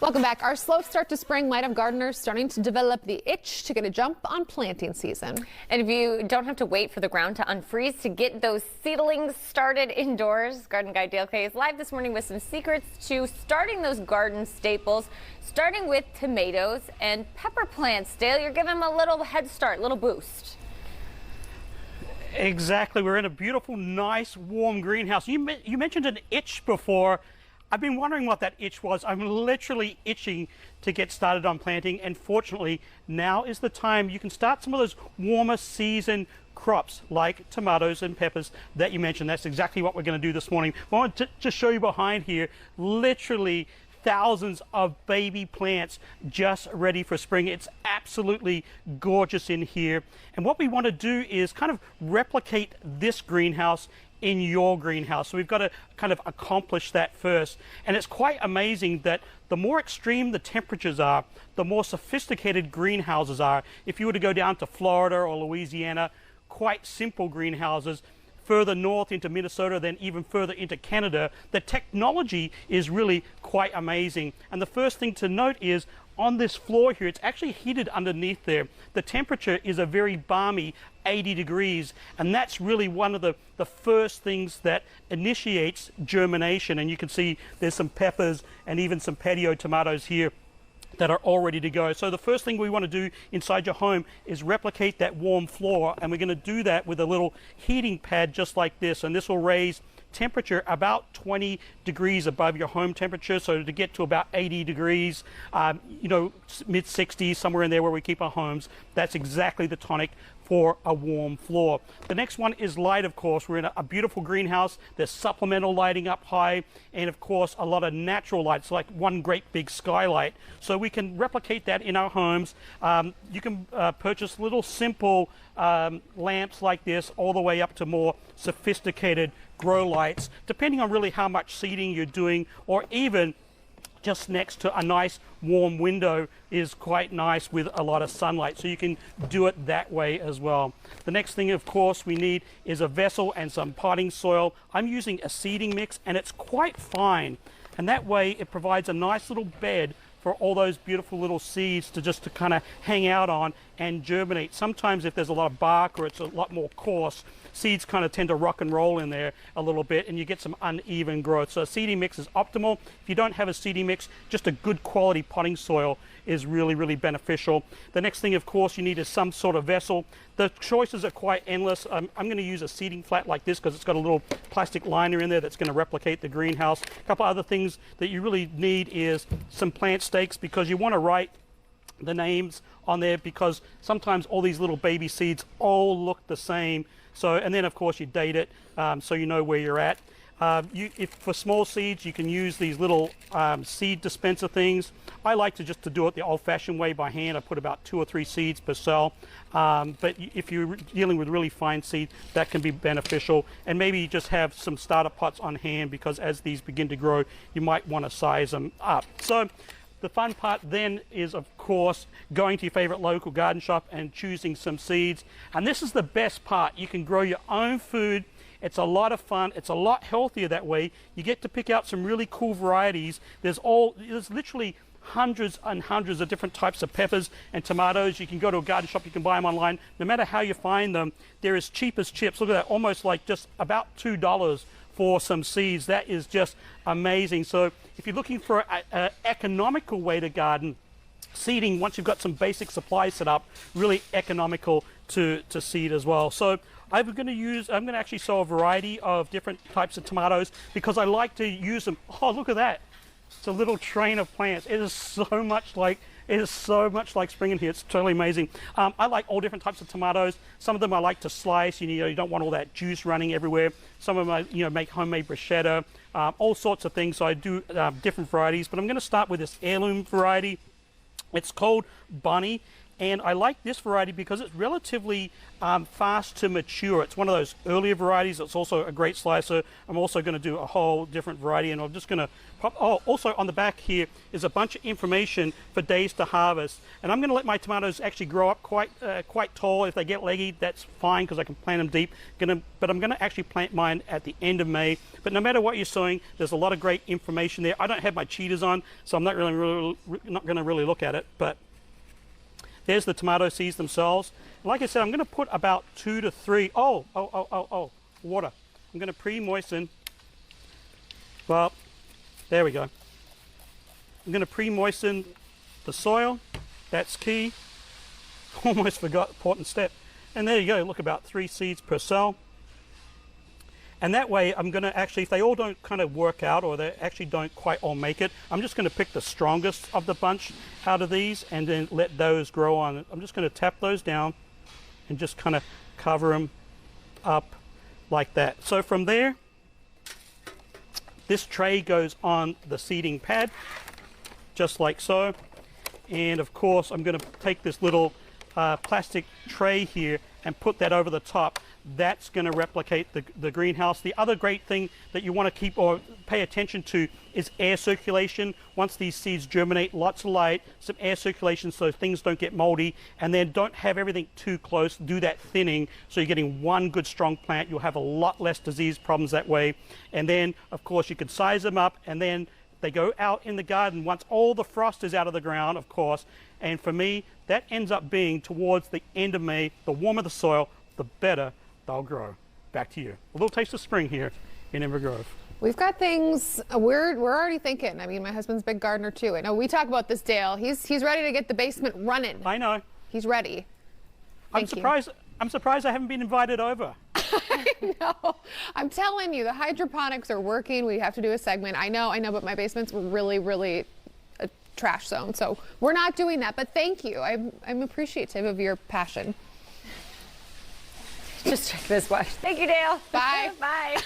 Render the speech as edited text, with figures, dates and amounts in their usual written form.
Welcome back. Our slow start to spring might have gardeners starting to develop the itch to get a jump on planting season. And if you don't have to wait for the ground to unfreeze to get those seedlings started indoors, Garden Guy Dale Kay is live this morning with some secrets to starting those garden staples, starting with tomatoes and pepper plants. Dale, you're giving them a little head start, little boost. Exactly. We're in a beautiful, nice, warm greenhouse. You mentioned an itch before. I've been wondering what that itch was. I'm literally itching to get started on planting, and fortunately now is the time you can start some of those warmer season crops like tomatoes and peppers that you mentioned. That's exactly what we're going to do this morning. I want to just show you behind here, literally thousands of baby plants just ready for spring. It's absolutely gorgeous in here. And what we want to do is kind of replicate this greenhouse in your greenhouse. So we've got to kind of accomplish that first. And it's quite amazing that the more extreme the temperatures are, the more sophisticated greenhouses are. If you were to go down to Florida or Louisiana, quite simple greenhouses. Further north into Minnesota, then even further into Canada, the technology is really quite amazing. And the first thing to note is on this floor here, it's actually heated underneath there. The temperature is a very balmy 80 degrees, and that's really one of the first things that initiates germination. And you can see there's some peppers and even some patio tomatoes here that are all ready to go. So the first thing we want to do inside your home is replicate that warm floor, and we're going to do that with a little heating pad just like this, and this will raise temperature about 20 degrees above your home temperature, so to get to about 80 degrees, you know, mid 60s, somewhere in there where we keep our homes, that's exactly the tonic for a warm floor. The next one is light, of course. We're in a beautiful greenhouse. There's supplemental lighting up high, and of course a lot of natural lights, like one great big skylight. So we can replicate that in our homes. You can purchase little simple lamps like this, all the way up to more sophisticated grow lights, depending on really how much seeding you're doing, or even just next to a nice warm window is quite nice with a lot of sunlight, so you can do it that way as well. The next thing, of course, we need is a vessel and some potting soil. I'm using a seeding mix, and it's quite fine, and that way it provides a nice little bed for all those beautiful little seeds to kind of hang out on and germinate. Sometimes if there's a lot of bark or it's a lot more coarse, seeds kind of tend to rock and roll in there a little bit, and you get some uneven growth. So a seeding mix is optimal. If you don't have a seeding mix, just a good quality potting soil is really, really beneficial. The next thing, of course, you need is some sort of vessel. The choices are quite endless. I'm going to use a seeding flat like this because it's got a little plastic liner in there that's going to replicate the greenhouse. A couple other things that you really need is some plant stakes, because you want to write the names on there, because sometimes all these little baby seeds all look the same. So, and then of course you date it so you know where you're at. If for small seeds, you can use these little seed dispenser things. I like to do it the old-fashioned way by hand. I put about 2 or 3 seeds per cell. But if you're dealing with really fine seed, that can be beneficial. And maybe you just have some starter pots on hand, because as these begin to grow, you might want to size them up. So the fun part then is, of course, going to your favorite local garden shop and choosing some seeds. And this is the best part. You can grow your own food. It's a lot of fun. It's a lot healthier that way. You get to pick out some really cool varieties. There's literally hundreds and hundreds of different types of peppers and tomatoes. You can go to a garden shop, you can buy them online. No matter how you find them, they're as cheap as chips. Look at that, almost like just about $2 for some seeds. That is just amazing. So if you're looking for an economical way to garden, seeding, once you've got some basic supplies set up, really economical to seed as well. So I'm going to actually sow a variety of different types of tomatoes, because I like to use them. Oh, look at that. It's a little train of plants. It is so much like spring in here. It's totally amazing. I like all different types of tomatoes. Some of them I like to slice. You don't want all that juice running everywhere. Some of them I make homemade bruschetta, all sorts of things. So I do different varieties, but I'm going to start with this heirloom variety. It's called Bunny, And I like this variety because it's relatively fast to mature. It's one of those earlier varieties. It's also a great slicer. I'm also going to do a whole different variety, and I'm just going to pop. Oh, also on the back here is a bunch of information for days to harvest. And I'm going to let my tomatoes actually grow up quite tall. If they get leggy, that's fine because I can plant them deep. But I'm going to actually plant mine at the end of May. But no matter what you're sowing, there's a lot of great information there. I don't have my cheaters on, so I'm not not going to really look at it. But there's the tomato seeds themselves. And like I said, I'm going to put about 2 to 3. Water. I'm going to pre-moisten. Well, there we go. I'm going to pre-moisten the soil. That's key. Almost forgot an important step. And there you go. Look, about 3 seeds per cell. And that way, I'm going to actually, if they all don't kind of work out or they actually don't quite all make it, I'm just going to pick the strongest of the bunch out of these and then let those grow on. I'm just going to tap those down and just kind of cover them up like that. So from there, this tray goes on the seeding pad, just like so. And of course, I'm going to take this little plastic tray here and put that over the top. That's going to replicate the greenhouse. The other great thing that you want to keep or pay attention to is air circulation. Once these seeds germinate, lots of light, some air circulation so things don't get moldy, and then don't have everything too close. Do that thinning so you're getting one good strong plant. You'll have a lot less disease problems that way. And then, of course, you can size them up, and then they go out in the garden once all the frost is out of the ground, of course. And for me, that ends up being towards the end of May. The warmer the soil, the better they'll grow. Back to you. A little taste of spring here in Inver Grove. We've got things we're already thinking. I mean, my husband's a big gardener too. I know we talk about this, Dale. He's ready to get the basement running. I know. He's ready. I'm surprised I haven't been invited over. I know. I'm telling you, the hydroponics are working. We have to do a segment. I know, but my basement's really, really a trash zone. So we're not doing that. But thank you. I'm appreciative of your passion. Just check this one. Thank you, Dale. Bye. Bye.